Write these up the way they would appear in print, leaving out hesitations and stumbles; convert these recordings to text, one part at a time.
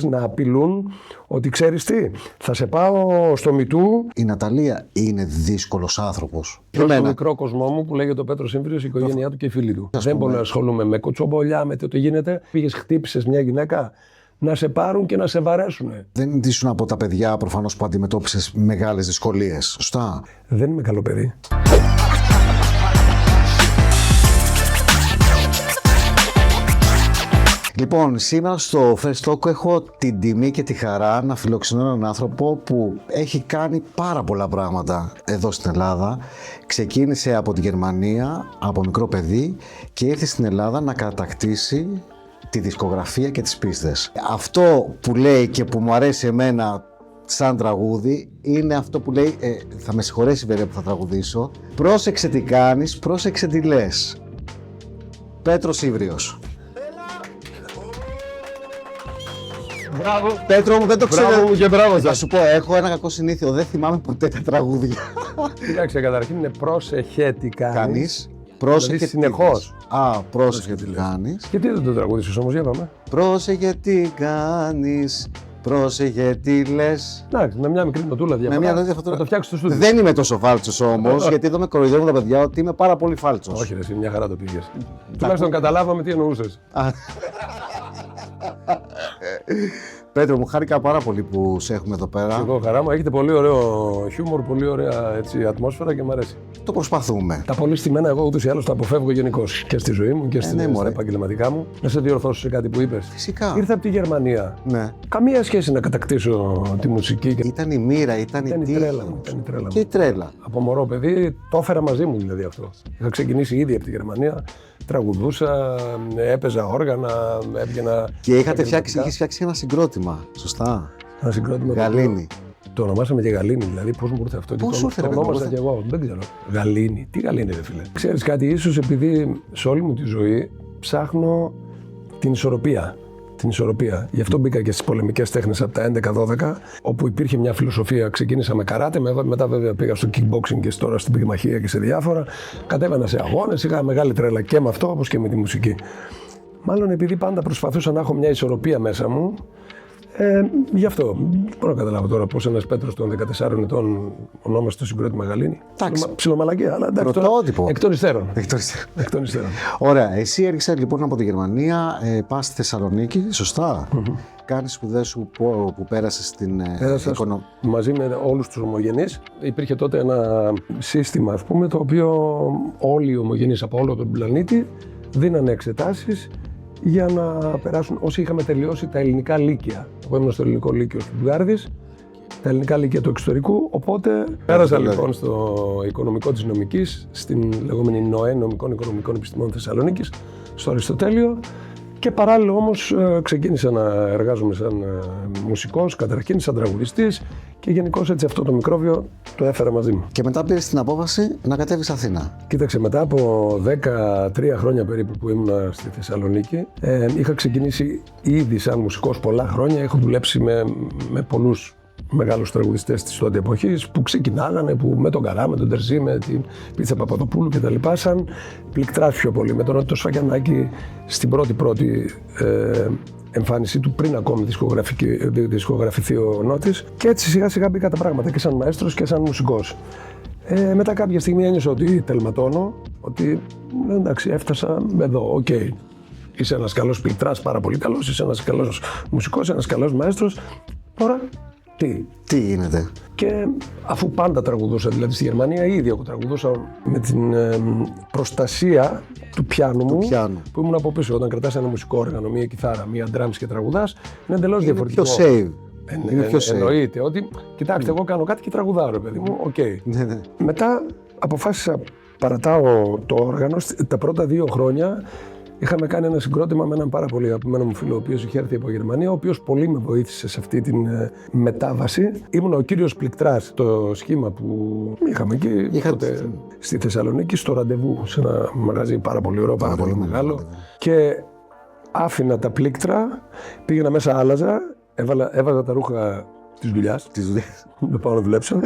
Να απειλούν ότι ξέρεις τι, θα σε πάω στο Μητού. Η Ναταλία είναι δύσκολος άνθρωπος. Στο μικρό κοσμό μου που λέγεται ο Πέτρος Σύμβριος, η οικογένειά του και οι φίλοι του. Δεν πολύ ασχολούμαι με κοτσομπολιά, με το γίνεται. Πήγες, χτύπησες μια γυναίκα, να σε πάρουν και να σε βαρέσουνε. Δεν ήσουν από τα παιδιά προφανώς που αντιμετώπισες μεγάλες δυσκολίες. Σωστά. Δεν είμαι καλό παιδί. Λοιπόν, σήμερα στο First Talk έχω την τιμή και τη χαρά να φιλοξενώ έναν άνθρωπο που έχει κάνει πάρα πολλά πράγματα εδώ στην Ελλάδα. Ξεκίνησε από τη Γερμανία, από μικρό παιδί και ήρθε στην Ελλάδα να κατακτήσει τη δισκογραφία και τις πίστες. Αυτό που λέει και που μου αρέσει εμένα σαν τραγούδι είναι αυτό που λέει, θα με συγχωρέσει βέβαια που θα τραγουδήσω, πρόσεξε τι κάνεις, πρόσεξε τι λες. Πέτρος Σύμβριος. Μπράβο. Πέτρο μου, δεν το ξέρω. Μπράβο μου και μπράβο σας. Θα σου πω, έχω ένα κακό συνήθειο, δεν θυμάμαι ποτέ τα τραγούδια. Κοιτάξτε, καταρχήν είναι πρόσεχε τι κάνεις. Πρόσεχε δηλαδή, συνεχώς. Πρόσεχε τι κάνεις. Και τι δεν το τραγουδήσεις όμως, για πάμε. Πρόσεχε τι κάνεις, πρόσεχε τι λες. Εντάξει, με μια μικρή νοτούλα διαφορά. Θα το φτιάξεις στο στούντιο. Δεν είμαι τόσο φάλτσος όμως, γιατί εδώ με κοροϊδεύουν τα παιδιά ότι είμαι πάρα πολύ φάλτσος. Όχι, ρε, εσύ, μια χαρά το πήγες. Τουλάχιστον καταλάβαμε τι εννοούσες. Πέτρο μου, χάρηκα πάρα πολύ που σε έχουμε εδώ πέρα. Εγώ χαρά μου, έχετε πολύ ωραίο χιούμορ, πολύ ωραία έτσι, ατμόσφαιρα και μου αρέσει. Το προσπαθούμε. Τα πολύ στημένα εγώ ούτως ή άλλως τα αποφεύγω γενικώς και στη ζωή μου και στα επαγγελματικά μου. Να σε διορθώσω σε κάτι που είπες. Φυσικά. Ήρθα από τη Γερμανία. Ναι. Καμία σχέση να κατακτήσω τη μουσική. Ήταν η μοίρα, ήταν η τρέλα μου. Ήταν η τρέλα μου. Και η τρέλα. Από μωρό παιδί το έφερα μαζί μου δηλαδή αυτό. Είχα ξεκινήσει ήδη από τη Γερμανία. Τραγουδούσα, έπαιζα όργανα, έβγαινα. Και είχες φτιάξει ένα συγκρότημα, σωστά. Ένα συγκρότημα. Γαλήνη. Το ονομάσαμε και Γαλήνη, δηλαδή πώς μου ήρθε αυτό. Πώς σου ήρθε, το ονόμασα κι εγώ, δεν ξέρω. Γαλήνη, τι Γαλήνη, ρε φίλε. Ξέρεις κάτι, ίσως επειδή σε όλη μου τη ζωή ψάχνω την ισορροπία. Την ισορροπία. Γι' αυτό μπήκα και στις πολεμικές τέχνες από τα 11-12, όπου υπήρχε μια φιλοσοφία. Ξεκίνησα με καράτε, μετά βέβαια πήγα στο kickboxing και τώρα στην πυγμαχία και σε διάφορα. Κατέβαινα σε αγώνες, είχα μεγάλη τρέλα και με αυτό όπως και με τη μουσική. Μάλλον επειδή πάντα προσπαθούσα να έχω μια ισορροπία μέσα μου, γι' αυτό. Δεν μπορώ να καταλάβω τώρα πώς ένας Πέτρος των 14 ετών ονόμασε το συγκρότημα Γαλήνη. Ψιλομαλακία, αλλά εντάξει. Πρωτότυπο. Εκ των υστέρων. Ωραία. Εσύ έρχεσαι λοιπόν από τη Γερμανία, πας στη Θεσσαλονίκη, σωστά. Κάνεις σπουδές σου που πέρασες στην οικονομία. Μαζί με όλους τους ομογενείς. Υπήρχε τότε ένα σύστημα, ας πούμε, το οποίο όλοι οι ομογενείς από όλο τον πλανήτη δίνανε εξετάσεις για να περάσουν όσοι είχαμε τελειώσει τα ελληνικά λύκεια. Εγώ ήμουν στο ελληνικό λύκειο του Γκάρδης, τα ελληνικά λύκεια του εξωτερικού, οπότε πέρασα λοιπόν στο οικονομικό της νομικής, στην λεγόμενη ΝΟΕ, Νομικών Οικονομικών Επιστημών Θεσσαλονίκης, στο Αριστοτέλειο και παράλληλα όμως ξεκίνησα να εργάζομαι σαν μουσικός, καταρχήν σαν τραγουδιστής και γενικώς έτσι αυτό το μικρόβιο το έφερα μαζί μου. Και μετά πήρες την απόφαση να κατέβεις Αθήνα. Κοίταξε, μετά από 13 χρόνια περίπου που ήμουν στη Θεσσαλονίκη, είχα ξεκινήσει ήδη σαν μουσικός πολλά χρόνια. Έχω δουλέψει με πολλούς μεγάλους τραγουδιστές της τότε εποχής που ξεκινάγανε με τον Καρά, με τον Τερζή, με την Πίτσα Παπαδοπούλου κτλ. Σαν πληκτράς πιο πολύ, με τον Νότο Σφακιανάκη στην πρώτη εμφάνισή του πριν ακόμη δισκογραφηθεί ο Νότης. Και έτσι σιγά σιγά μπήκα τα πράγματα και σαν μαέστρος και σαν μουσικός. Μετά κάποια στιγμή ένιωσα ότι τελματώνω, ότι εντάξει έφτασα εδώ, οκ. Είσαι ένας καλός πληκτράς, πάρα πολύ καλός, είσαι ένας καλός μουσικός, ένας καλός μαέστρος. Τώρα τι γίνεται. Και αφού πάντα τραγουδούσα, δηλαδή στη Γερμανία ήδη εγώ τραγουδούσα με την προστασία του πιάνου μου, που ήμουν από πίσω. Όταν κρατάς ένα μουσικό όργανο, μία κιθάρα, μία drums και τραγουδάς, είναι εντελώς διαφορετικό. Πιο safe. Εννοείται ότι, κοιτάξτε, εγώ κάνω κάτι και τραγουδάω, ρε παιδί μου, οκ. Μετά αποφάσισα, παρατάω το όργανο, τα πρώτα 2 χρόνια. Είχαμε κάνει ένα συγκρότημα με έναν πάρα πολύ αγαπημένο μου φίλο, ο οποίος είχε έρθει από Γερμανία, ο οποίος πολύ με βοήθησε σε αυτή την μετάβαση. Ήμουν ο κύριος πληκτράς, το σχήμα που είχαμε εκεί τότε, στη Θεσσαλονίκη, στο Ραντεβού, σε ένα μαγαζί πάρα πολύ ωραίο, πάρα πολύ μεγάλο. Και άφηνα τα πλήκτρα, πήγαινα μέσα, άλλαζα, έβαζα τα ρούχα της δουλειάς. Δεν πάω να δουλέψω.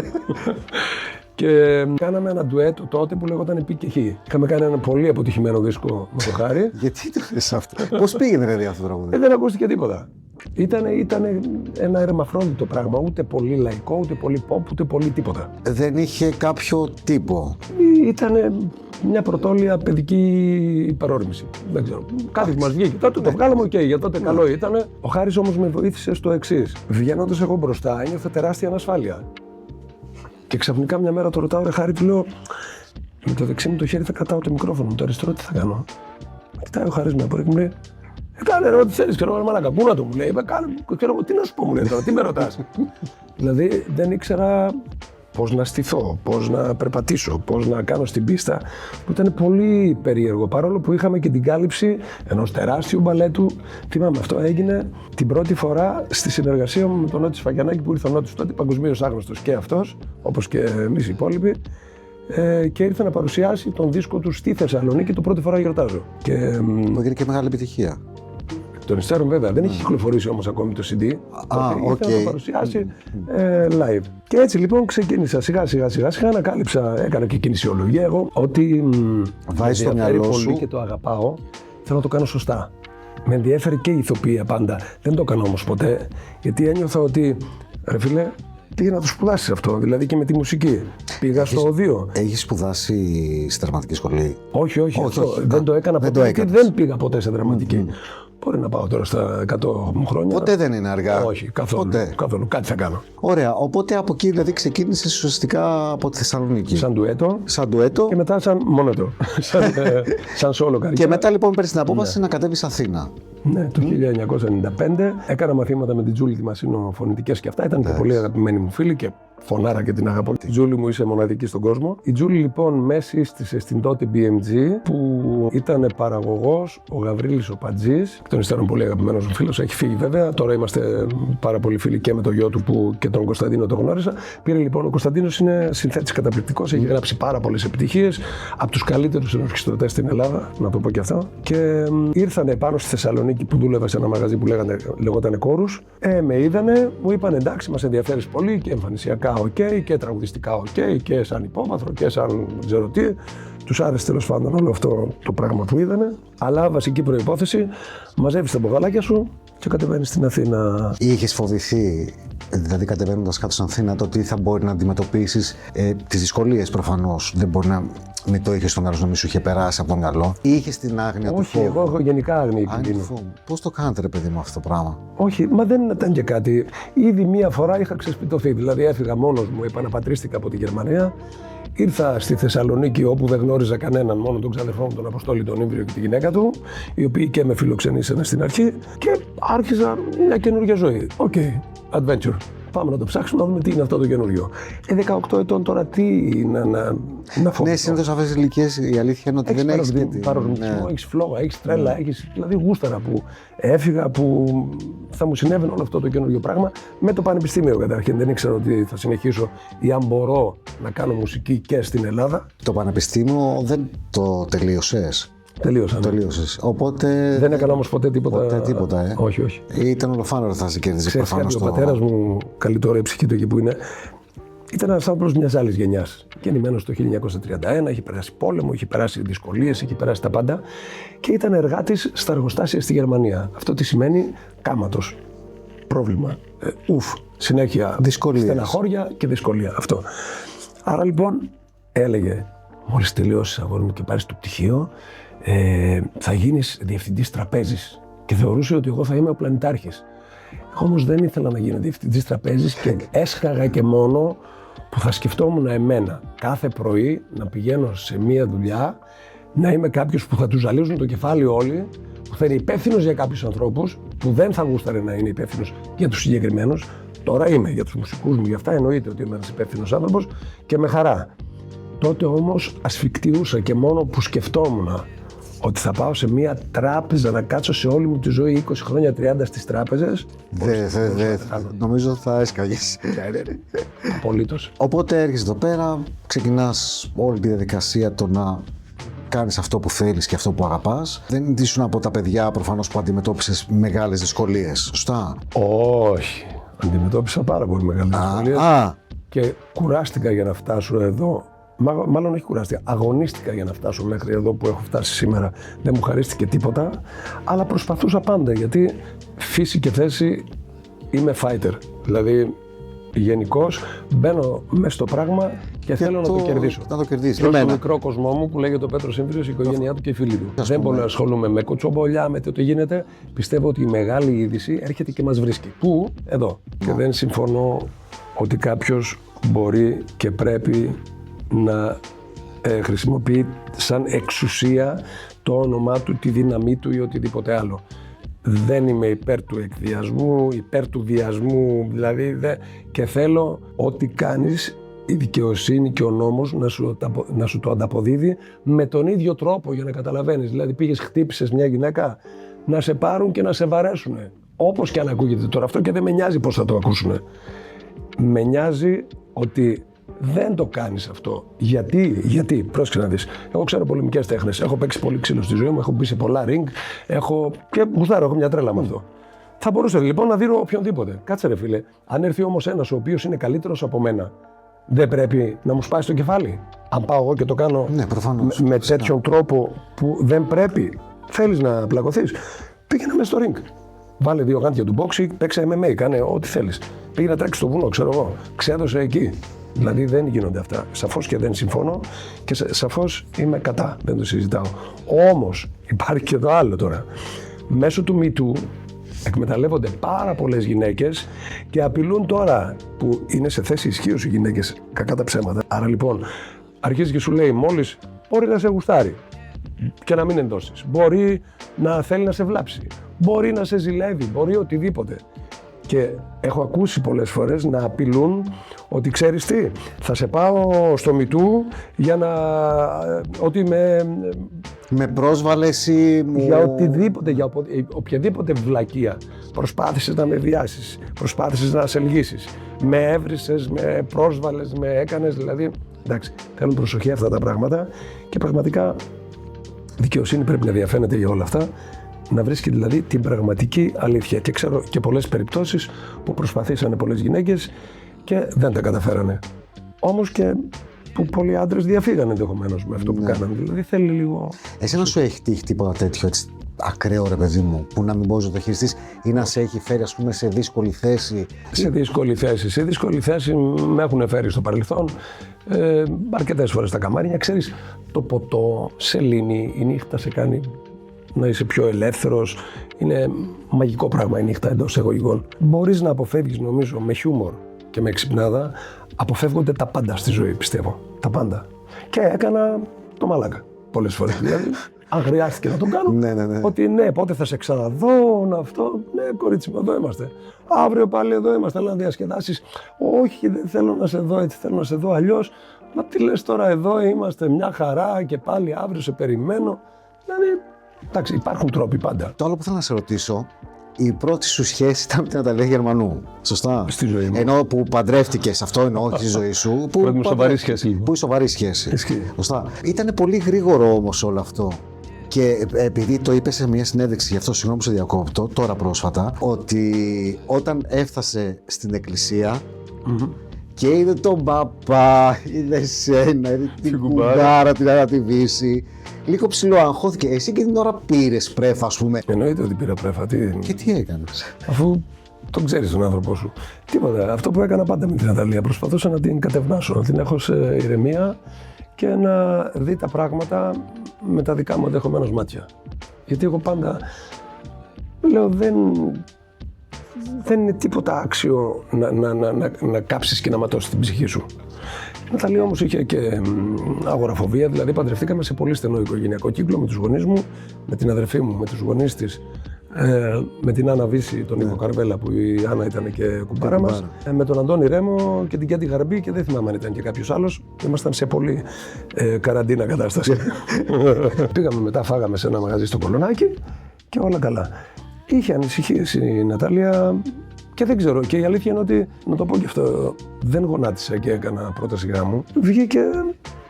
Και κάναμε ένα ντουέτο τότε που λεγόταν Πι και Χ. Είχαμε κάνει ένα πολύ αποτυχημένο δίσκο με το Χάρη. Γιατί το θες αυτό? Πώς πήγαινε δηλαδή αυτό το τραγούδι? Δεν ακούστηκε τίποτα. Ήταν ένα ερμαφρόντιτο πράγμα, ούτε πολύ λαϊκό, ούτε πολύ pop, ούτε πολύ τίποτα. Δεν είχε κάποιο τύπο. Ήταν μια πρωτόλια παιδική παρόρμηση. Δεν ξέρω. Κάτι που μας βγήκε. Τότε το βγάλαμε, οκ, για τότε καλό ήταν. Ο Χάρης όμως με βοήθησε στο εξής. Βγαίνοντας εγώ μπροστά, ένιωθα τεράστια ανασφάλεια. Και ξαφνικά μια μέρα το ρωτάω, ρε Χάρη, του λέω, με το δεξί μου το χέρι θα κρατάω το μικρόφωνο, με το αριστερό τι θα κάνω. Κοιτάει ο Χάρης με απορία και μου λέει, κάνε ερώτηση, ξέρω, μαλάκα, πού να το μου λέει, ξέρω, τι να σου πω, μου λέει τώρα, τι με ρωτάς. Δηλαδή δεν ήξερα πώς να στηθώ, πώς να περπατήσω, πώς να κάνω στην πίστα, που ήταν πολύ περίεργο, παρόλο που είχαμε και την κάλυψη ενός τεράστιου μπαλέτου. Θυμάμαι, αυτό έγινε την πρώτη φορά στη συνεργασία μου με τον Νότι Σφαγιανάκη, που ήρθε ο Νότης τότε παγκοσμίως άγνωστος και αυτός, όπως και εμείς οι υπόλοιποι, και ήρθε να παρουσιάσει τον δίσκο του στη Θεσσαλονίκη, το πρώτη φορά γιορτάζω. Που έγινε και μεγάλη επιτυχία. Των υστέρων βέβαια, δεν έχει κυκλοφορήσει όμως ακόμη το CD. Ήρθε να το παρουσιάσει live. Και έτσι λοιπόν ξεκίνησα σιγά σιγά ανακάλυψα, έκανα και κινησιολογία εγώ, ότι βάζει στο μυαλό σου πολύ και το αγαπάω, θέλω να το κάνω σωστά. Με ενδιέφερε και η ηθοποιία πάντα. Δεν το έκανα όμως ποτέ, γιατί ένιωθα ότι, ρε φίλε, πήγα να το σπουδάσεις αυτό, δηλαδή και με τη μουσική. Πήγα στο οδείο. Έχεις σπουδάσει στη δραματική σχολή? Όχι, δεν το έκανα ποτέ, γιατί δεν πήγα ποτέ σε δραματική. Μπορεί να πάω τώρα στα 100 μου χρόνια. Ποτέ δεν είναι αργά. Όχι, καθόλου. Κάτι θα κάνω. Ωραία. Οπότε από εκεί δηλαδή ξεκίνησες ουσιαστικά από τη Θεσσαλονίκη. Σαν ντουέτο. Και μετά σαν μονότο. σαν solo καριέρα. Και μετά λοιπόν παίρνεις την απόφαση να κατέβεις Αθήνα. Ναι, το 1995 έκανα μαθήματα με την Τζούλη Δημασίνο, φωνητικές και αυτά. Ήταν και πολύ αγαπημένη μου φίλη και φωνάρα και την αγαπώ. Η Τζούλη μου είσαι μοναδική στον κόσμο. Η Τζούλη λοιπόν με σύστησε στην τότε BMG, που ήταν παραγωγός ο Γαβρίλης ο Πατζής, εκ των υστέρων πολύ αγαπημένος μου φίλος, έχει φύγει βέβαια. Τώρα είμαστε πάρα πολύ φίλοι και με το γιο του που και τον Κωνσταντίνο το γνώρισα. Πήρε λοιπόν, ο Κωνσταντίνος είναι συνθέτης καταπληκτικός, έχει γράψει πάρα πολλές επιτυχίες, από τους καλύτερους ενορχιστρωτές στην Ελλάδα, να το πω και αυτό. Και ήρθανε πάνω στη Θεσσαλονίκη που δούλευα σε ένα μαγαζί που λεγόταν Κόρους. Με είδανε, μου είπαν εντάξει, μας ενδιαφέρεις πολύ και εμφανισιακά ok και τραγουδιστικά ok και σαν υπόβαθρο και σαν δεν ξέρω τι. Τους άρεσε τέλος πάντων όλο αυτό το πράγμα που είδανε. Αλλά βασική προϋπόθεση, μαζεύεις τα μπογαλάκια σου και κατεβαίνεις στην Αθήνα. Είχες φοβηθεί, δηλαδή κατεβαίνοντας κάτω στην Αθήνα, το τι θα μπορεί να αντιμετωπίσεις, τις δυσκολίες προφανώς. Δεν μπορεί να μην το είχες στον μυαλό, να μην σου είχε περάσει από το μυαλό. Είχες την άγνοια του φόβου? Όχι, εγώ έχω γενικά άγνοια κινδύνου. Πώς το κάνετε ρε παιδί μου αυτό το πράγμα? Όχι, μα δεν ήταν και κάτι. Ήδη μία φορά είχα ξεσπιτωθεί. Δηλαδή έφυγα μόνος μου, επαναπατρίστηκα από τη Γερμανία. Ήρθα στη Θεσσαλονίκη όπου δεν γνώριζα κανέναν, μόνο τον ξαδερφό μου, τον Αποστόλη τον Ήμβριο και τη γυναίκα του, οι οποίοι και με φιλοξενήσανε στην αρχή και άρχιζα μια καινούργια ζωή. Οκ, adventure. Πάμε να το ψάξουμε, να δούμε τι είναι αυτό το καινούριο. 18 ετών τώρα τι να φοβηθώ. Ναι, συνήθως αυτές τις ηλικίες η αλήθεια είναι ότι δεν έχεις παρορμητισμό, έχεις φλόγα, έχεις τρέλα, έχεις δηλαδή γούσταρα που έφυγα, που θα μου συνέβαινε όλο αυτό το καινούριο πράγμα με το πανεπιστήμιο καταρχήν. Δεν ήξερα ότι θα συνεχίσω ή αν μπορώ να κάνω μουσική και στην Ελλάδα. Το πανεπιστήμιο δεν το τελείωσες? Τελείωσα. Τελείωσες. Οπότε. Δεν έκανα όμως ποτέ τίποτα. Ποτέ τίποτα, Όχι. Ήταν ολοφάνερο θα σε κέρδιζε προφανώς. Ο πατέρας μου, καλή τώρα η ψυχή του εκεί που είναι, ήταν ένας άνθρωπος μιας άλλης γενιάς. Γεννημένος το 1931, είχε περάσει πόλεμο, είχε περάσει δυσκολίες, είχε περάσει τα πάντα και ήταν εργάτης στα εργοστάσια στη Γερμανία. Αυτό τι σημαίνει? Κάματος. Πρόβλημα. Συνέχεια. Δυσκολίες. Στεναχώρια και δυσκολία. Αυτό. Άρα λοιπόν έλεγε, μόλις τελειώσεις αγόρι μου και πάρεις το πτυχίο, θα γίνεις διευθυντής τραπέζης. Και θεωρούσε ότι εγώ θα είμαι ο πλανητάρχης. Εγώ όμως δεν ήθελα να γίνω διευθυντής τραπέζης και έσχαγα και μόνο που θα σκεφτόμουν εμένα κάθε πρωί να πηγαίνω σε μία δουλειά, να είμαι κάποιος που θα τους ζαλίζουν το κεφάλι όλοι, που θα είναι υπεύθυνος για κάποιους ανθρώπους, που δεν θα γούσταρε να είναι υπεύθυνος για τους συγκεκριμένους. Τώρα είμαι για τους μουσικούς μου, γι' αυτά εννοείται ότι είμαι ένας υπεύθυνος άνθρωπος και με χαρά. Τότε όμως ασφικτιούσα και μόνο που σκεφτόμουν ότι θα πάω σε μία τράπεζα να κάτσω σε όλη μου τη ζωή 20 χρόνια 30 στις τράπεζες. Νομίζω θα έσκαγες. Απολύτως. Οπότε έρχεσαι εδώ πέρα, ξεκινάς όλη τη διαδικασία το να κάνεις αυτό που θέλεις και αυτό που αγαπάς. Δεν ήσουν από τα παιδιά προφανώς που αντιμετώπισες μεγάλες δυσκολίες, σωστά? Όχι. Αντιμετώπισα πάρα πολύ μεγάλες δυσκολίες και κουράστηκα για να φτάσω εδώ Μάλλον έχει κουραστεί. Αγωνίστηκα για να φτάσω μέχρι εδώ που έχω φτάσει σήμερα. Δεν μου χαρίστηκε τίποτα, αλλά προσπαθούσα πάντα γιατί φύση και θέση είμαι fighter. Δηλαδή γενικώς μπαίνω μέσα στο πράγμα και θέλω να το κερδίσω. Να το κερδίσει. Στο μικρό κοσμό μου που λέγεται ο Πέτρος Ήμφυρος, η οικογένειά του και οι φίλοι του. Δεν πολύ ασχολούμαι με κοτσομπολιά, με το γίνεται. Πιστεύω ότι η μεγάλη είδηση έρχεται και μας βρίσκει. Πού? Εδώ. Και δεν συμφωνώ ότι κάποιος μπορεί και πρέπει να χρησιμοποιεί σαν εξουσία το όνομά του, τη δύναμή του ή οτιδήποτε άλλο. Δεν είμαι υπέρ του εκβιασμού, υπέρ του βιασμού, δηλαδή και θέλω ό,τι κάνεις η δικαιοσύνη και ο νόμος να σου το ανταποδίδει με τον ίδιο τρόπο για να καταλαβαίνεις. Δηλαδή πήγες, χτύπησες μια γυναίκα, να σε πάρουν και να σε βαρέσουνε. Όπως και αν ακούγεται τώρα αυτό και δεν με νοιάζει πώς θα το ακούσουνε. Με νοιάζει ότι δεν το κάνεις αυτό. Γιατί, πρόσεξε να δεις. Εγώ ξέρω πολεμικές τέχνες. Έχω παίξει πολύ ξύλο στη ζωή μου, έχω μπει σε πολλά ring. Και γουστάρω, έχω μια τρέλα με αυτό. Θα μπορούσα λοιπόν να δίνω οποιονδήποτε. Κάτσε ρε φίλε. Αν έρθει όμως ένας ο οποίος είναι καλύτερος από μένα, δεν πρέπει να μου σπάσει το κεφάλι. Αν πάω εγώ και το κάνω με τέτοιον τρόπο που δεν πρέπει, θέλεις να πλακωθείς, πήγαινε μέσα στο ring. Βάλε 2 γάντια του boxing, παίξε MMA, κάνε ό,τι θέλεις. Πήγε να τρέξει στο βουνό, ξέρω εγώ. Ξέδωσε εκεί. Δηλαδή δεν γίνονται αυτά. Σαφώς και δεν συμφωνώ και σαφώς είμαι κατά, δεν το συζητάω. Όμως υπάρχει και το άλλο τώρα. Μέσω του MeToo εκμεταλλεύονται πάρα πολλές γυναίκες και απειλούν τώρα που είναι σε θέση ισχύως οι γυναίκες, κακά τα ψέματα. Άρα λοιπόν αρχίζει και σου λέει μόλις μπορεί να σε γουστάρει και να μην ενδώσεις. Μπορεί να θέλει να σε βλάψει. Μπορεί να σε ζηλεύει. Μπορεί οτιδήποτε. Και έχω ακούσει πολλές φορές να απειλούν ότι ξέρεις τι, θα σε πάω στο MeToo για να... ότι με πρόσβαλες ή... Για οτιδήποτε, για οποιαδήποτε βλακεία. Προσπάθησες να με βιάσεις, προσπάθησες να σε λυγίσεις. Με έβρισες, με πρόσβαλες, με έκανες, δηλαδή... Εντάξει, θέλουν προσοχή αυτά τα πράγματα και πραγματικά δικαιοσύνη πρέπει να διαφαίνεται για όλα αυτά. Να βρίσκει δηλαδή την πραγματική αλήθεια. Και ξέρω και πολλές περιπτώσεις που προσπαθήσανε πολλές γυναίκες και δεν τα καταφέρανε. Όμως και που πολλοί άντρες διαφύγανε ενδεχομένως με αυτό που κάνανε. Δηλαδή θέλει λίγο. Εσένα σου έχει τύχει τίποτα τέτοιο έτσι ακραίο ρε παιδί μου, που να μην μπορείς να το χειριστείς ή να σε έχει φέρει ας πούμε σε δύσκολη θέση? Σε δύσκολη θέση με έχουν φέρει στο παρελθόν. Αρκετές φορές στα καμάρια. Ξέρεις, το ποτό σε λύνει, η νύχτα σε κάνει να είσαι πιο ελεύθερος. Είναι μαγικό πράγμα η νύχτα εντός εγωγικών. Μπορείς να αποφεύγεις, νομίζω, με χιούμορ και με εξυπνάδα, αποφεύγονται τα πάντα στη ζωή, πιστεύω. Τα πάντα. Και έκανα το μαλάκα πολλές φορές. Δηλαδή, αν χρειάστηκε να τον κάνω, ότι ναι, πότε θα σε ξαναδώ, αυτό, ναι, κορίτσι μου, εδώ είμαστε. Αύριο πάλι εδώ είμαστε, αλλά να διασκεδάσεις. Όχι, δεν θέλω να σε δω έτσι, θέλω να σε δω αλλιώς. Μα τι λες τώρα, εδώ είμαστε, μια χαρά και πάλι αύριο σε περιμένω. Δηλαδή, εντάξει, υπάρχουν τρόποι πάντα. Το άλλο που θέλω να σε ρωτήσω, η πρώτη σου σχέση ήταν με την Ναταλία Γερμανού. Σωστά. Στη ζωή μου. Ενώ που παντρεύτηκες, αυτό εννοώ στη ζωή σου. Που είναι σοβαρή σχέση. Που είναι σοβαρή σχέση. Ισχύει. Σωστά. Ήταν πολύ γρήγορο όμως όλο αυτό. Και επειδή το είπε σε μια συνέντευξη, γι' αυτό συγγνώμη που σε διακόπτω, τώρα πρόσφατα, ότι όταν έφτασε στην εκκλησία και είδε τον παπά, είδε εσένα, είδε την κουμπάρα, την ανατιβήσει. Λίγο ψηλό αγχώθηκε. Εσύ και την ώρα πήρες πρέφα, ας πούμε. Εννοείται ότι πήρα πρέφα. Και τι έκανες? Αφού τον ξέρεις τον άνθρωπό σου. Τίποτα. Αυτό που έκανα πάντα με την Ναταλία. Προσπαθούσα να την κατευνάσω, να την έχω σε ηρεμία και να δει τα πράγματα με τα δικά μου ενδεχομένως μάτια. Γιατί εγώ πάντα λέω δεν είναι τίποτα άξιο να κάψεις και να ματώσεις την ψυχή σου. Η Ναταλία όμως είχε και αγοραφοβία, δηλαδή παντρευτήκαμε σε πολύ στενό οικογενειακό κύκλο με τους γονείς μου, με την αδερφή μου, με τους γονείς της, με την Άννα Βύση, τον Νίκο Καρβέλα που η Άννα ήταν και κουμπάρα μας, με τον Αντώνη Ρέμο και την Κέντη Γαρμπή και δεν θυμάμαι αν ήταν και κάποιος άλλος. Ήμασταν σε πολύ καραντίνα κατάσταση. Πήγαμε μετά, φάγαμε σε ένα μαγαζί στο Κολονάκι και όλα καλά. Είχε ανησυχίες η Ναταλία και δεν ξέρω. Και η αλήθεια είναι ότι, να το πω και αυτό, δεν γονάτισα και έκανα πρόταση γάμου. Βγήκε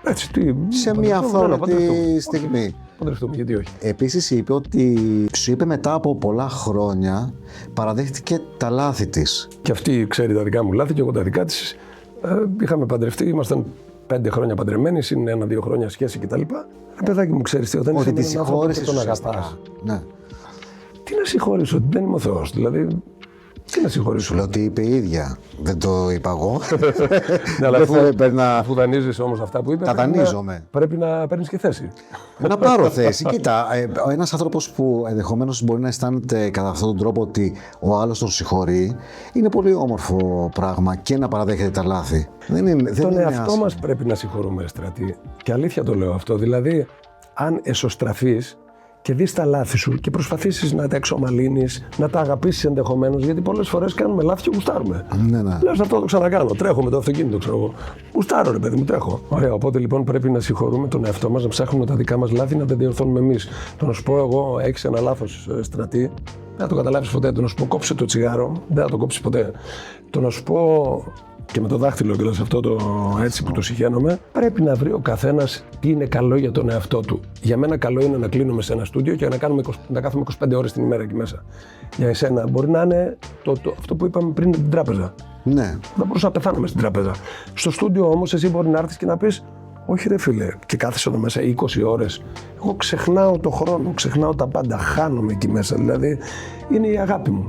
έτσι. Σε μια αυθόρμητη στιγμή. Παντρευτούμε, γιατί όχι. Επίσης είπε ότι σου είπε μετά από πολλά χρόνια παραδέχτηκε τα λάθη της. Και αυτή ξέρει τα δικά μου λάθη και εγώ τα δικά της. Είχαμε παντρευτεί, ήμασταν 5 χρόνια παντρεμένοι, είναι 1-2 χρόνια σχέση κτλ. Παιδάκι μου, ξέρεις τι, όταν Ότι είσαι τη με έναν άνθρωπο και συγχώρησες τον ουσιαστικά. αγαπάς. Ναι. Τι να συγχωρήσω, ότι δεν είμαι ο Θεός. Δηλαδή, τι να συγχωρήσω. Σου λέω ότι είπε η ίδια. Δεν το είπα εγώ. Ναι, αλλά Δεν θα έπαιρνα. αφού δανείζεις όμως αυτά που είπε, Τα δανείζομαι. πρέπει να παίρνεις και θέση. Να πάρω θέση. Κοίτα, ένας άνθρωπος που ενδεχομένως μπορεί να αισθάνεται κατά αυτόν τον τρόπο ότι ο άλλος τον συγχωρεί, είναι πολύ όμορφο πράγμα και να παραδέχεται τα λάθη. Δεν είναι Εαυτό άσχημο. μας πρέπει να συγχωρούμε, Στρατή. Και αλήθεια το λέω αυτό. Δηλαδή, αν εσωστραφείς και δεις τα λάθη σου και προσπαθήσεις να τα εξομαλύνεις, να τα αγαπήσεις ενδεχομένως, γιατί πολλές φορές κάνουμε λάθη και γουστάρουμε. Ναι, ναι. Λες, αυτό το ξανακάνω. Τρέχω με το αυτοκίνητο, ξέρω εγώ. Γουστάρω, ρε παιδί μου, τρέχω. Ωραία, οπότε λοιπόν πρέπει να συγχωρούμε τον εαυτό μας, να ψάχνουμε τα δικά μας λάθη, να τα διορθώνουμε εμείς. Το να σου πω εγώ, έχεις ένα λάθος, Στρατή, δεν θα το καταλάβεις ποτέ. Το να σου πω, κόψε το τσιγάρο, δεν θα το κόψεις ποτέ. Το να σου πω. Και με το δάχτυλο και σε αυτό το έτσι που το συγχαίνομαι, πρέπει να βρει ο καθένας τι είναι καλό για τον εαυτό του. Για μένα, καλό είναι να κλείνουμε σε ένα στούντιο και να κάθομαι 25 ώρες την ημέρα εκεί μέσα. Για εσένα, μπορεί να είναι αυτό που είπαμε πριν την τράπεζα. Ναι. Θα μπορούσα να πεθάνω μες στην τράπεζα. Στο στούντιο όμως, εσύ μπορεί να έρθεις και να πεις: όχι, ρε φίλε, και κάθεσαι εδώ μέσα 20 ώρες. Εγώ ξεχνάω το χρόνο, ξεχνάω τα πάντα, χάνομαι εκεί μέσα. Δηλαδή, είναι η αγάπη μου.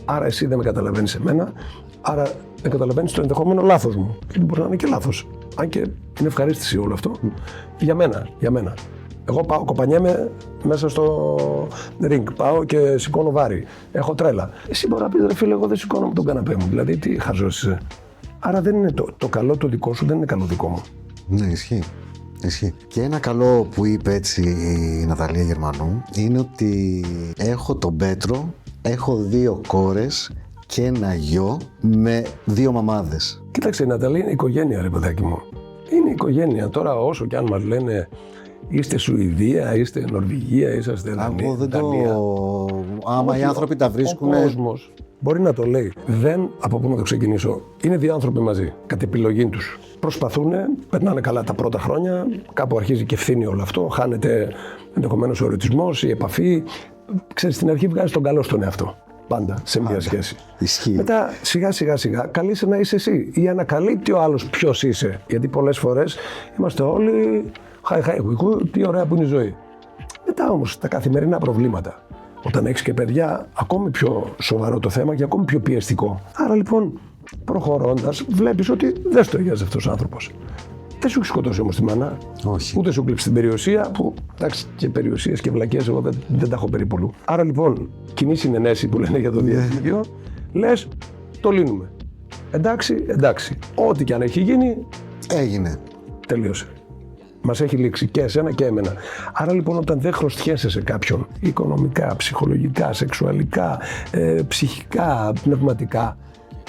Άρα, εσύ δεν με καταλαβαίνεις εμένα, άρα δεν καταλαβαίνεις το ενδεχόμενο λάθος μου. Και μπορεί να είναι και λάθος. Αν και είναι ευχαρίστηση όλο αυτό. Για μένα. Εγώ πάω, κοπανιέμαι μέσα στο ring. Πάω και σηκώνω βάρη. Έχω τρέλα. Εσύ μπορεί να πεις: ρε φίλε, εγώ δεν σηκώνω με τον καναπέ μου. Δηλαδή, τι χαζός είσαι. Άρα δεν είναι το καλό το δικό σου, δεν είναι καλό δικό μου. Ναι, ισχύει. Και ένα καλό που είπε έτσι η Ναταλία Γερμανού είναι ότι έχω τον Πέτρο, έχω 2 κόρες και ένα γιο με 2 μαμάδες. Κοίταξε, η Ναταλία είναι οικογένεια, ρε παιδάκι μου. Είναι οικογένεια. Τώρα, όσο κι αν μας λένε είστε Σουηδία, είστε Νορβηγία, είσαστε Δανία. Εγώ δεν το. Άμα οι άνθρωποι τα βρίσκουν. Ο κόσμος μπορεί να το λέει. Δεν, από πού να το ξεκινήσω. Είναι 2 άνθρωποι μαζί, κατ' επιλογή τους. Προσπαθούν, περνάνε καλά τα πρώτα χρόνια, κάπου αρχίζει και ευθύνη όλο αυτό, χάνεται ενδεχομένως ο ερωτισμός, η επαφή. Ξέρεις, στην αρχή βγάζεις τον καλό στον εαυτό. Πάντα σε μια σχέση. Ισχύει. Μετά σιγά καλείσαι να είσαι εσύ ή ανακαλύπτει ο άλλος ποιος είσαι. Γιατί πολλές φορές είμαστε όλοι χαϊ, τι ωραία που είναι η ζωή. Μετά όμως τα καθημερινά προβλήματα. Όταν έχεις και παιδιά, ακόμη πιο σοβαρό το θέμα και ακόμη πιο πιεστικό. Άρα λοιπόν, προχωρώντας, βλέπεις ότι δεν στο ταιριάζει αυτός ο άνθρωπος. Δεν σου έχει σκοτώσει όμως τη μάνα. Όχι. Ούτε σου κλείψει την περιουσία, που εντάξει, και περιουσίες και βλακίες εγώ δεν τα έχω περίπολου. Άρα λοιπόν, κοινή συνενέση που λένε για το διαζύγιο, λες, το λύνουμε. Εντάξει. Ό,τι και αν έχει γίνει, Έγινε. τελείωσε. Μας έχει λήξει και εσένα και εμένα. Άρα λοιπόν, όταν δεν χρωστιέσαι σε κάποιον, οικονομικά, ψυχολογικά, σεξουαλικά, ψυχικά, πνευματικά,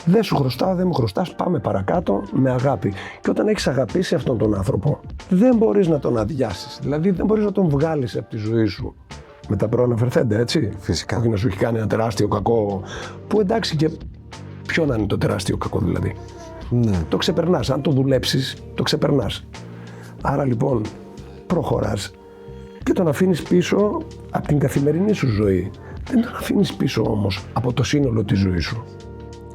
δεν σου χρωστάω, δεν μου χρωστάς, πάμε παρακάτω με αγάπη. Και όταν έχεις αγαπήσει αυτόν τον άνθρωπο, δεν μπορείς να τον αδειάσεις. Δηλαδή δεν μπορείς να τον βγάλεις από τη ζωή σου. Με τα προαναφερθέντα, έτσι. Φυσικά. Όχι να σου έχει κάνει ένα τεράστιο κακό. Που εντάξει, και ποιο να είναι το τεράστιο κακό δηλαδή. Ναι. Το ξεπερνάς. Αν το δουλέψεις, το ξεπερνάς. Άρα λοιπόν, προχωράς και τον αφήνεις πίσω από την καθημερινή σου ζωή. Δεν τον αφήνεις πίσω όμως από το σύνολο της ζωής σου.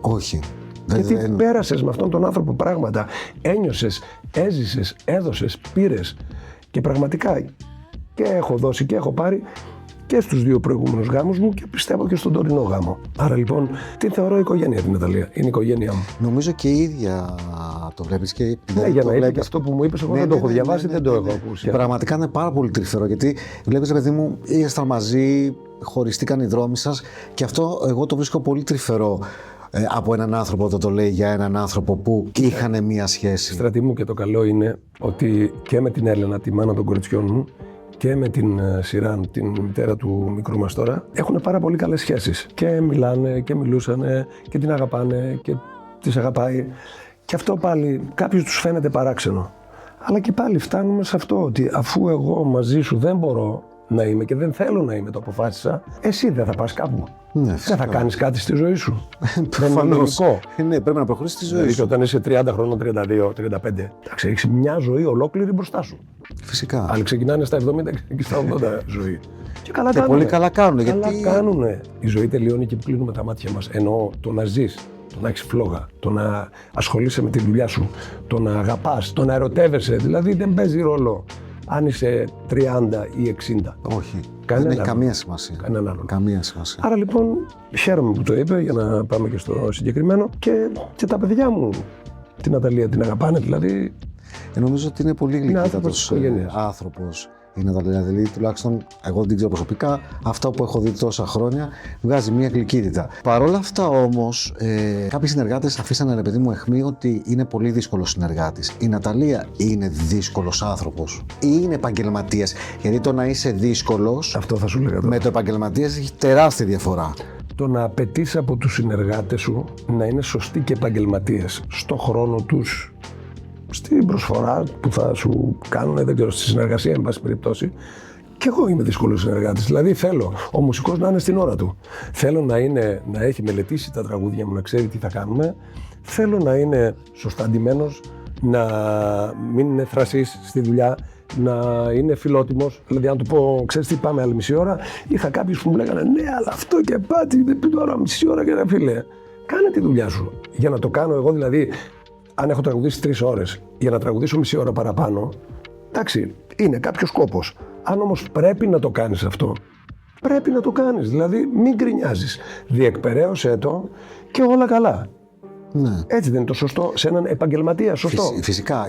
Όχι. Γιατί πέρασες με αυτόν τον άνθρωπο πράγματα, ένιωσες, έζησες, έδωσες, πήρες και πραγματικά και έχω δώσει και έχω πάρει και στους 2 προηγούμενους γάμους μου και πιστεύω και στον τωρινό γάμο. Άρα λοιπόν την θεωρώ οικογένεια την Ναταλία, είναι η οικογένειά μου. Νομίζω και η ίδια το βλέπεις και. Ναι, για να είπε και αυτό που μου είπες, εγώ δεν το έχω διαβάσει, δεν το έχω ακούσει. Πραγματικά είναι πάρα πολύ τρυφερό γιατί βλέπεις, παιδί μου, ήσασταν μαζί, χωριστήκαν οι δρόμοι σας και αυτό εγώ το βρίσκω πολύ τρυφερό. Από έναν άνθρωπο όταν το λέει για έναν άνθρωπο που είχαν μία σχέση. Στρατή μου, και το καλό είναι ότι και με την Έλενα, τη μάνα των κοριτσιών μου, και με την Σιράν, την μητέρα του μικρού μας τώρα, έχουν πάρα πολύ καλές σχέσεις. Και μιλάνε και μιλούσανε και την αγαπάνε και τις αγαπάει. Και αυτό πάλι κάποιος τους φαίνεται παράξενο. Αλλά και πάλι φτάνουμε σε αυτό ότι αφού εγώ μαζί σου δεν μπορώ να είμαι και δεν θέλω να είμαι, το αποφάσισα, εσύ δεν θα πας κάπου. Ναι, δεν θα κάνεις κάτι στη ζωή σου. Προφανώς. Ναι, πρέπει να προχωρήσεις τη ζωή Δηλαδή, σου. όταν είσαι 30 χρόνων, 32, 35, εντάξει, έχεις μια ζωή ολόκληρη μπροστά σου. Φυσικά. Άλλοι ξεκινάνε στα 70 και στα 80 ζωή. Και καλά πολύ καλά κάνουν. Καλά Γιατί κάνουνε. Η ζωή τελειώνει και κλείνουμε τα μάτια μας. Εννοώ το να ζεις. το να έχεις φλόγα, το να ασχολείσαι με τη δουλειά σου, το να αγαπάς, το να ερωτεύεσαι. Δηλαδή δεν παίζει ρόλο αν είσαι 30 ή 60. Όχι. Κανένα δεν έχει άλλο. καμία σημασία. Κανένα άλλο. Καμία σημασία. Άρα λοιπόν χαίρομαι που το είπε, για να πάμε και στο συγκεκριμένο, και τα παιδιά μου την Ναταλία την αγαπάνε, δηλαδή. Νομίζω ότι είναι πολύ γλυκύτατος άνθρωπος η Ναταλία. Δηλαδή, τουλάχιστον εγώ δεν την ξέρω προσωπικά, αυτά που έχω δει τόσα χρόνια, βγάζει μια γλυκύτητα. Παρ' όλα αυτά όμως, κάποιοι συνεργάτες αφήσανε, ρε παιδί μου, αιχμή ότι είναι πολύ δύσκολος συνεργάτης. Η Ναταλία είναι δύσκολος άνθρωπος ή είναι επαγγελματίας? Γιατί το να είσαι δύσκολος, Αυτό θα σου λέγα τώρα. με το επαγγελματίας έχει τεράστια διαφορά. Το να απαιτείς από τους συνεργάτες σου να είναι σωστοί και επαγγελματίες στο χρόνο τους, στην προσφορά που θα σου κάνουν, δεν ξέρω, στη συνεργασία, εν πάση περιπτώσει. Και εγώ είμαι δύσκολος συνεργάτης. Δηλαδή θέλω ο μουσικός να είναι στην ώρα του. Θέλω να έχει μελετήσει τα τραγούδια μου, να ξέρει τι θα κάνουμε. Θέλω να είναι σωστά ντυμένος, να μην είναι θρασής στη δουλειά, να είναι φιλότιμος. Δηλαδή, αν του πω, ξέρεις τι, πάμε άλλη μισή ώρα, είχα κάποιους που μου λέγανε ναι, αλλά αυτό και πάτη, δεν πει τώρα μισή ώρα και ρε φίλε. Κάνε τη δουλειά σου. Για να το κάνω εγώ, δηλαδή, αν έχω τραγουδήσει 3 ώρες, για να τραγουδήσω μισή ώρα παραπάνω, εντάξει, είναι κάποιος κόπος. Αν όμως πρέπει να το κάνεις αυτό, πρέπει να το κάνεις. Δηλαδή, μην γκρινιάζεις. Διεκπεραίωσέ το και όλα καλά. Ναι. Έτσι δεν είναι το σωστό σε έναν επαγγελματία, σωστό? Φυσικά.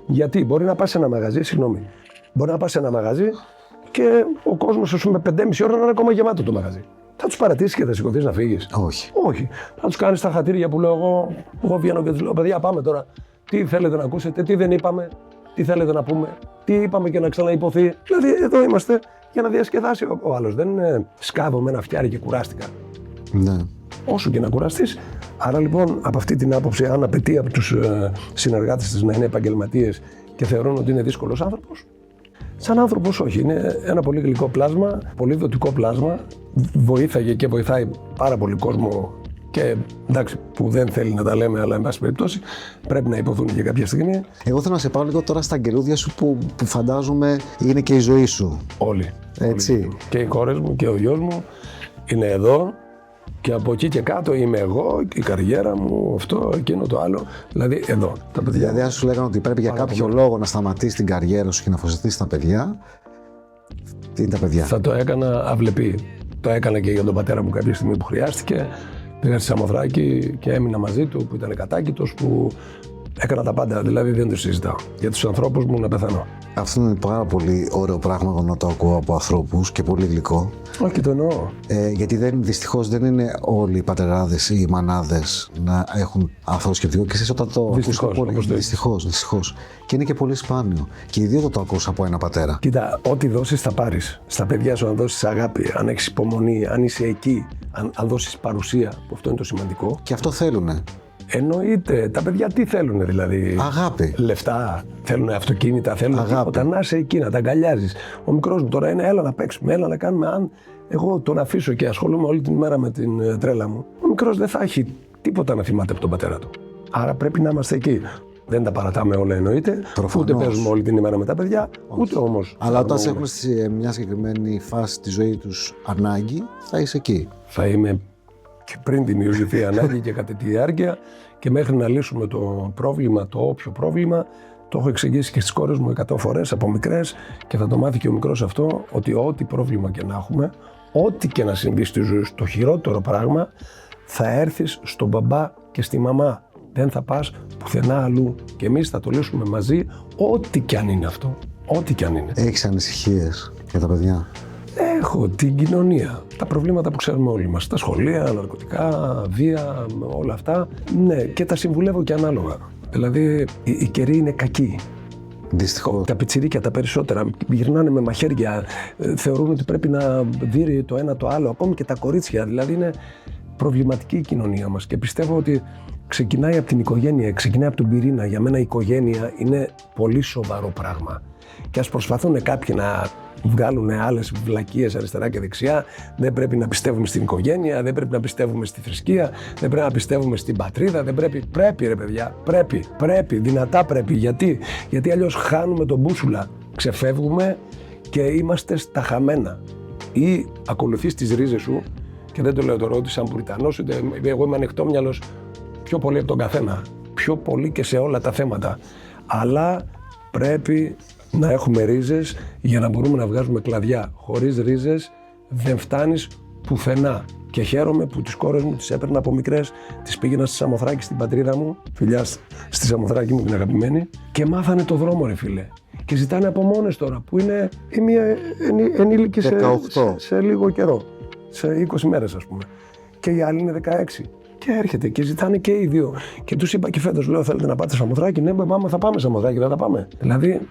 Γιατί μπορεί να πας σε ένα μαγαζί, μπορεί να πας σε ένα μαγαζί και ο κόσμος, ας πούμε, 5,5 ώρα να είναι ακόμα γεμάτο το μαγαζί. Θα τους παρατήσεις και θα σηκωθείς να φύγεις? Όχι. Όχι. Θα τους κάνεις τα χατήρια που λέω εγώ βγαίνω και τους λέω, παιδιά, πάμε τώρα. Τι θέλετε να ακούσετε, τι δεν είπαμε, τι θέλετε να πούμε, τι είπαμε και να ξαναϋποθεί. Δηλαδή, εδώ είμαστε για να διασκεδάσει ο άλλος. Δεν είναι σκάβω με ένα φτιάρι και κουράστηκα. Ναι. Όσο και να κουραστείς. Άρα λοιπόν, από αυτή την άποψη, αν απαιτεί από τους συνεργάτες της να είναι επαγγελματίες και θεωρούν ότι είναι δύσκολος άνθρωπος, σαν άνθρωπος όχι. Είναι ένα πολύ γλυκό πλάσμα, πολύ δοτικό πλάσμα. Βοήθαγε και βοηθάει πάρα πολύ κόσμο και εντάξει, που δεν θέλει να τα λέμε, αλλά εν πάση περιπτώσει πρέπει να υποθούν και κάποια στιγμή. Εγώ θέλω να σε πάω λίγο τώρα στα αγγελούδια σου που φαντάζομαι είναι και η ζωή σου. Όλοι. Έτσι. Όλοι. Και οι κόρες μου και ο γιος μου είναι εδώ. Και από εκεί και κάτω είμαι εγώ, η καριέρα μου, αυτό, εκείνο, το άλλο. Δηλαδή εδώ, τα παιδιά. Δηλαδή, αν σου λέγανε ότι πρέπει για κάποιο λόγο να σταματήσει την καριέρα σου και να αφοσιωθείς στα παιδιά, τι είναι τα παιδιά? Θα το έκανα αυλεπή. Το έκανα και για τον πατέρα μου κάποια στιγμή που χρειάστηκε. Πήγα στη Σαμοθράκη και έμεινα μαζί του, που ήταν κατάκητος, που έκανα τα πάντα. Δηλαδή δεν το συζητάω. Για τους ανθρώπους μου να πεθανώ. Αυτό είναι πάρα πολύ ωραίο πράγμα να το ακούω από ανθρώπους και πολύ γλυκό. Όχι, το εννοώ. Γιατί δυστυχώς δεν είναι όλοι οι πατεράδες ή οι μανάδες να έχουν αυτό το σκεπτικό. Και εσείς όταν το Δυστυχώς, ακούς πολύ. όπως το είπες. Δυστυχώς. Και είναι και πολύ σπάνιο. Και ιδίως το ακούς από ένα πατέρα. Κοίτα, ό,τι δώσεις θα πάρεις. Στα παιδιά σου, αν δώσεις αγάπη, αν έχεις υπομονή, αν είσαι εκεί, αν δώσεις παρουσία, που αυτό είναι το σημαντικό. Και αυτό θέλουνε. Εννοείται. Τα παιδιά τι θέλουν, δηλαδή? Αγάπη. Λεφτά, θέλουν αυτοκίνητα, θέλουν αγάπη. τίποτα. Να είσαι εκεί, να τα αγκαλιάζεις. Ο μικρός μου τώρα είναι, έλα να παίξουμε, έλα να κάνουμε. Αν εγώ τον αφήσω και ασχολούμαι όλη την μέρα με την τρέλα μου, ο μικρός δεν θα έχει τίποτα να θυμάται από τον πατέρα του. Άρα πρέπει να είμαστε εκεί. Δεν τα παρατάμε όλα, εννοείται. Προφανώς. Ούτε παίζουμε όλη την ημέρα με τα παιδιά, ούτε όμως. Αλλά όταν σε έχουν σε μια συγκεκριμένη φάση τη ζωή τους ανάγκη, θα είσαι εκεί. Θα είμαι και πριν δημιουργηθεί η ανάγκη και κατά τη διάρκεια και μέχρι να λύσουμε το πρόβλημα, το όποιο πρόβλημα. Το έχω εξηγήσει και στις κόρες μου 100 φορές από μικρές και θα το μάθει και ο μικρός αυτό, ότι ό,τι πρόβλημα και να έχουμε, ό,τι και να συμβεί στη ζωή σου, το χειρότερο πράγμα, θα έρθεις στον μπαμπά και στη μαμά. Δεν θα πας πουθενά αλλού και εμείς θα το λύσουμε μαζί, ό,τι και αν είναι αυτό. Ό,τι και αν είναι. Έχεις ανησυχίες για τα παιδιά? Έχω την κοινωνία, τα προβλήματα που ξέρουμε όλοι μας, τα σχολεία, ναρκωτικά, βία, όλα αυτά. Ναι, και τα συμβουλεύω και ανάλογα. Δηλαδή, οι καιροί είναι κακοί. Δυστυχώς. Τα πιτσιρίκια τα περισσότερα γυρνάνε με μαχαίρια, θεωρούν ότι πρέπει να δείρει το ένα το άλλο, ακόμη και τα κορίτσια. Δηλαδή, είναι προβληματική η κοινωνία μας και πιστεύω ότι ξεκινάει από την οικογένεια, ξεκινάει από τον πυρήνα. Για μένα η οικογένεια είναι πολύ σοβαρό πράγμα. Και ας προσπαθούν κάποιοι να βγάλουν άλλες βλακίες αριστερά και δεξιά, δεν πρέπει να πιστεύουμε στην οικογένεια, δεν πρέπει να πιστεύουμε στη θρησκεία, δεν πρέπει να πιστεύουμε στην πατρίδα, δεν πρέπει. Πρέπει, ρε παιδιά, πρέπει, δυνατά πρέπει. Γιατί αλλιώς χάνουμε τον μπούσουλα, ξεφεύγουμε και είμαστε στα χαμένα. Ή ακολουθείς τις ρίζες σου Και δεν το λέω τώρα ότι σαν Πουριτανός, ούτε εγώ είμαι ανοιχτόμυαλος πιο πολύ από τον καθένα. Πιο πολύ και σε όλα τα θέματα. Αλλά πρέπει να έχουμε ρίζες για να μπορούμε να βγάζουμε κλαδιά. Χωρίς ρίζες δεν φτάνεις πουθενά. Και χαίρομαι που τις κόρες μου τις έπαιρνα από μικρές, τις πήγαινα στη Σαμοθράκη στην πατρίδα μου, φιλιά στη Σαμοθράκη μου την αγαπημένη, και μάθανε το δρόμο, ρε φίλε. Και ζητάνε από μόνες τώρα, που είναι η μία ενήλικη σε λίγο καιρό, σε 20 μέρες ας πούμε. Και η άλλη είναι 16. Και έρχεται και ζητάνε και οι δύο. Και τους είπα και φέτος, λέω, θέλετε να πάτε Σαμοθράκη? Ναι, μάμα, θα πάμε Σαμοθράκη, δεν θα πάμε. Δηλαδή,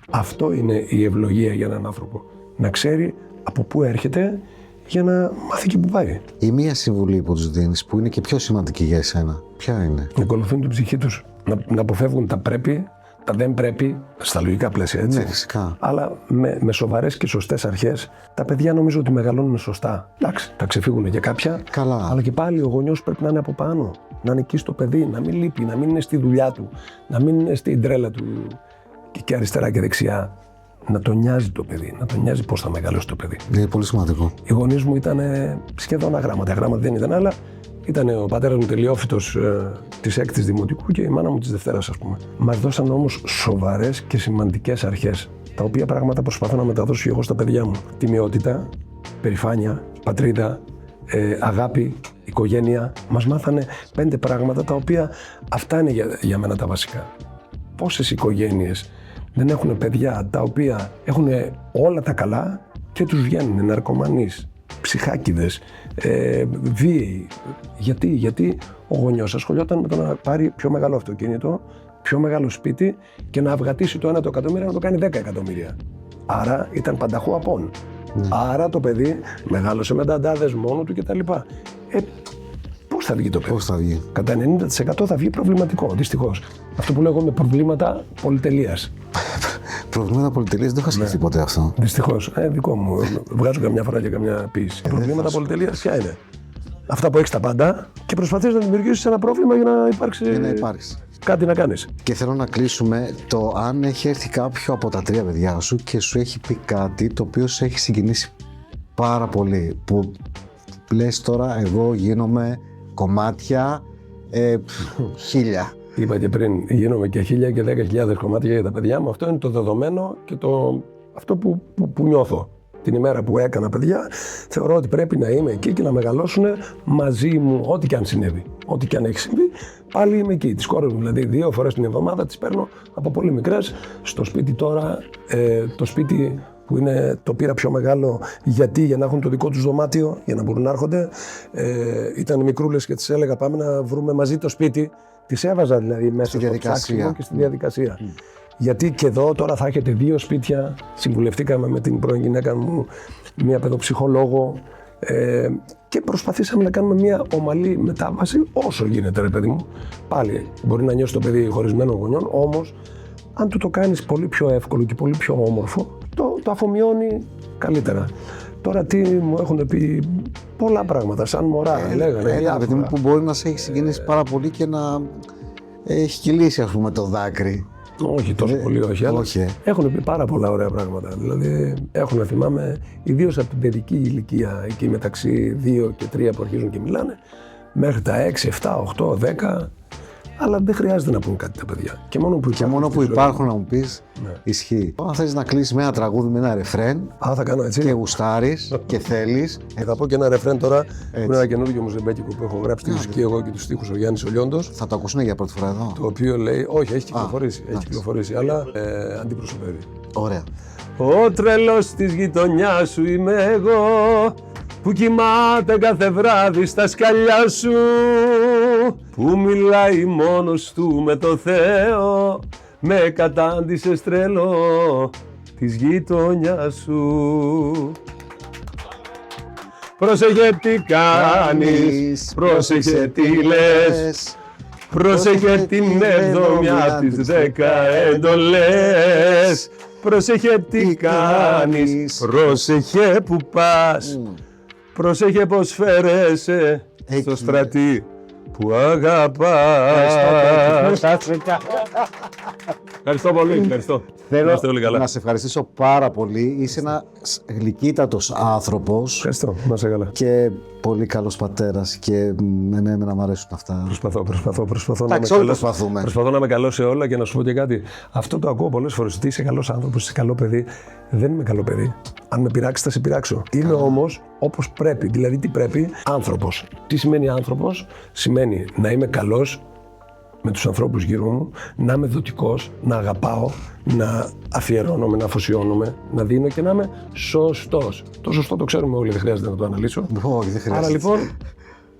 αυτό είναι η ευλογία για έναν άνθρωπο. Να ξέρει από πού έρχεται για να μάθει και που πάει. Η μία συμβουλή που τους δίνεις, που είναι και πιο σημαντική για εσένα, ποια είναι? Να ακολουθούν την ψυχή τους, να αποφεύγουν τα πρέπει, τα δεν πρέπει, στα λογικά πλαίσια, έτσι. Ναι, φυσικά. Αλλά με σοβαρές και σωστές αρχές. Τα παιδιά νομίζω ότι μεγαλώνουν σωστά. Εντάξει, θα ξεφύγουν και κάποια. Καλά. Αλλά και πάλι ο γονιός πρέπει να είναι από πάνω. Να είναι εκεί στο παιδί, να μην λείπει, να μην είναι στη δουλειά του, να μην είναι στην τρέλα του και αριστερά και δεξιά. Να τον νοιάζει το παιδί, να τον νοιάζει πώς θα μεγαλώσει το παιδί. Είναι πολύ σημαντικό. Οι γονείς μου ήταν σχεδόν αγράμματα. Αγράμματα δεν ήταν, αλλά ήταν ο πατέρας μου τελειόφοιτος της 6ης Δημοτικού και η μάνα μου της Δευτέρας, ας πούμε. Μας δώσαν όμως σοβαρές και σημαντικές αρχές, τα οποία πράγματα προσπαθώ να μεταδώσω και εγώ στα παιδιά μου. Τιμιότητα, περηφάνεια, πατρίδα, αγάπη, οικογένεια. Μας μάθανε 5 πράγματα τα οποία αυτά είναι για μένα τα βασικά. Πόσες οικογένειες δεν έχουν παιδιά τα οποία έχουν όλα τα καλά και τους βγαίνουν ναρκωμανείς, ψυχάκιδες, βίαιοι. Γιατί ο γονιός ασχολιόταν με το να πάρει πιο μεγάλο αυτοκίνητο, πιο μεγάλο σπίτι και να αυγατήσει το 1 εκατομμύριο να το κάνει 10 εκατομμύρια. Άρα ήταν πανταχού απόν. Άρα το παιδί μεγάλωσε με ταντάδες μόνο του κτλ. Πώς θα βγει το παιδί? Πώς θα βγει? Κατά 90% θα βγει προβληματικό, δυστυχώς. Αυτό που λέω εγώ με προβλήματα πολυτελείας. Προβλήματα πολυτελείας, δεν είχα σκεφτεί ποτέ αυτό. Δυστυχώς. Δικό μου. Βγάζω καμιά φορά και καμιά ποίηση. Προβλήματα πολυτελείας ποια είναι? Αυτά που έχεις τα πάντα και προσπαθείς να δημιουργήσεις ένα πρόβλημα για να υπάρξει. Για να υπάρξει. Κάτι να κάνεις. Και θέλω να κλείσουμε το αν έχει έρθει κάποιο από τα 3 παιδιά σου και σου έχει πει κάτι το οποίο σε έχει συγκινήσει πάρα πολύ. Που λες τώρα, εγώ γίνομαι κομμάτια 1000. Είπα και πριν, γίνομαι και 1000 και 10.000 κομμάτια για τα παιδιά μου. Αυτό είναι το δεδομένο και αυτό που νιώθω. Την ημέρα που έκανα παιδιά, θεωρώ ότι πρέπει να είμαι εκεί και να μεγαλώσουν μαζί μου, ό,τι και αν συνέβη. Ό,τι και αν έχει συμβεί, πάλι είμαι εκεί. Τις κόρες μου, δηλαδή 2 φορές την εβδομάδα τις παίρνω από πολύ μικρές στο σπίτι τώρα. Το σπίτι που το πήρα πιο μεγάλο, για να έχουν το δικό τους δωμάτιο, για να μπορούν να έρχονται. Ήταν μικρούλες και τις έλεγα πάμε να βρούμε μαζί το σπίτι. Τις έβαζα δηλαδή μέσα στο ψάξιμο και στη διαδικασία. Γιατί και εδώ τώρα θα έχετε 2 σπίτια. Συμβουλευτήκαμε με την πρώην γυναίκα μου, μία παιδοψυχολόγο και προσπαθήσαμε να κάνουμε μία ομαλή μετάβαση όσο γίνεται, ρε παιδί μου. Πάλι μπορεί να νιώσει το παιδί χωρισμένο γονιών, όμως αν του το κάνεις πολύ πιο εύκολο και πολύ πιο όμορφο, το αφομοιώνει καλύτερα. Τώρα τι μου έχουν πει πολλά πράγματα, σαν μωρά, λέγανε. Ένα παιδί μου που μπορεί να σε έχει συγκινήσει πάρα πολύ και να έχει κυλήσει, ας πούμε, το δάκρυ. Όχι τόσο πολύ, όχι. Αλλά έχουν πει πάρα πολλά ωραία πράγματα. Δηλαδή, έχουν, θυμάμαι, ιδίως από την παιδική ηλικία, εκεί μεταξύ 2 και 3 που αρχίζουν και μιλάνε, μέχρι τα 6, 7, 8, 10. Αλλά δεν χρειάζεται να πούν κάτι τα παιδιά. Και μόνο που υπάρχουν να μου πεις, ισχύει. Αν θες να κλείσεις με ένα τραγούδι, με ένα ρεφρέν, θα κάνω έτσι. Και γουστάρεις και θέλεις. Θα πω και ένα ρεφρέν τώρα, που είναι ένα καινούργιο μουζεμπέκικο που έχω γράψει τη μουσική εγώ και τους στίχους ο Γιάννης ο Λιόντος. Θα το ακούσουν για πρώτη φορά εδώ? Το οποίο λέει, όχι, έχει κυκλοφορήσει, αλλά αντιπροσωπεύει. Ωραία. Ο τρελός της γειτονιάς σου είμαι εγώ, που κοιμάται κάθε βράδυ στα σκαλιά σου, που μιλάει μόνος του με το Θεό, με κατάντησες τρελό της γειτονιάς σου. Πρόσεχε τι κάνεις, πρόσεχε τι λες, πρόσεχε την 7η απ' τις 10 εντολές. Πρόσεχε τι κάνεις, πρόσεχε που πας, πρόσεχε πως φέρεσαι στο στρατή που αγαπάς. Ευχαριστώ πολύ. Ευχαριστώ. Θέλω όλοι καλά. να σε ευχαριστήσω πάρα πολύ. Είσαι ένας γλυκύτατος άνθρωπος. Ευχαριστώ. Να είσαι καλά. Και πολύ καλός πατέρας και εμένα μου αρέσουν αυτά. Προσπαθώ να είμαι όλοι καλός. προσπαθούμε. Προσπαθώ να είμαι καλός σε όλα και να σου πω και κάτι. Αυτό το ακούω πολλές φορές. Ότι είσαι καλός άνθρωπος, είσαι καλό παιδί. Δεν είμαι καλό παιδί. Αν με πειράξεις, θα σε πειράξω. Είμαι όμως όπως πρέπει. Δηλαδή, τι πρέπει, άνθρωπος. Τι σημαίνει άνθρωπος? Σημαίνει να είμαι καλός με τους ανθρώπους γύρω μου, να είμαι δοτικός, να αγαπάω, να αφιερώνομαι, να αφοσιώνομαι, να δίνω και να είμαι σωστός. Το σωστό το ξέρουμε όλοι, δεν χρειάζεται να το αναλύσω. Όχι, δεν χρειάζεται. Άρα λοιπόν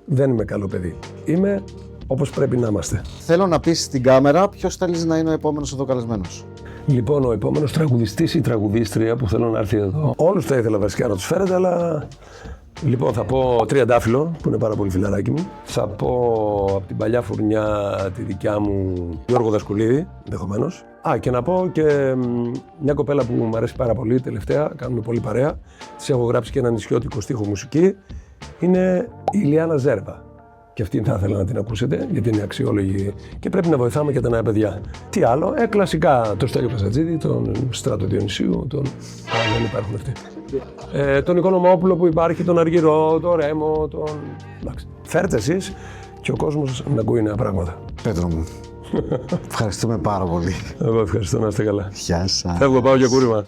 δεν είμαι καλό παιδί. Είμαι όπως πρέπει να είμαστε. Θέλω να πεις στην κάμερα ποιος θέλεις να είναι ο επόμενος εδώ καλεσμένος. Λοιπόν, ο επόμενος τραγουδιστής ή τραγουδίστρια που θέλω να έρθει εδώ. Όλους θα ήθελα βασικά να τους φέρετε, αλλά. Λοιπόν, θα πω Τριαντάφυλλο, που είναι πάρα πολύ φιλαράκι μου. Θα πω από την παλιά φουρνιά τη δικιά μου Γιώργο Δασκουλίδη, ενδεχομένως. Και να πω και μια κοπέλα που μου αρέσει πάρα πολύ τελευταία, κάνουμε πολύ παρέα. Της έχω γράψει και ένα νησιώτικο στίχο μουσική. Είναι η Ηλιάνα Ζέρβα. Και αυτήν θα ήθελα να την ακούσετε, γιατί είναι αξιόλογη και πρέπει να βοηθάμε και τα νέα παιδιά. Τι άλλο, κλασικά τον Στέλιο Καζατζίδη, τον Στράτο Διονυσίου, τον. Δεν υπάρχουν αυτοί. Τον Οικονομόπουλο που υπάρχει, τον Αργυρό, τον Ρέμο, τον. Εντάξει. Φέρτε εσείς και ο κόσμος να ακούει νέα πράγματα. Πέτρο μου, ευχαριστούμε πάρα πολύ. Εγώ ευχαριστώ, να είστε καλά. Γεια σας. Φεύγω, πάω για κούρημα.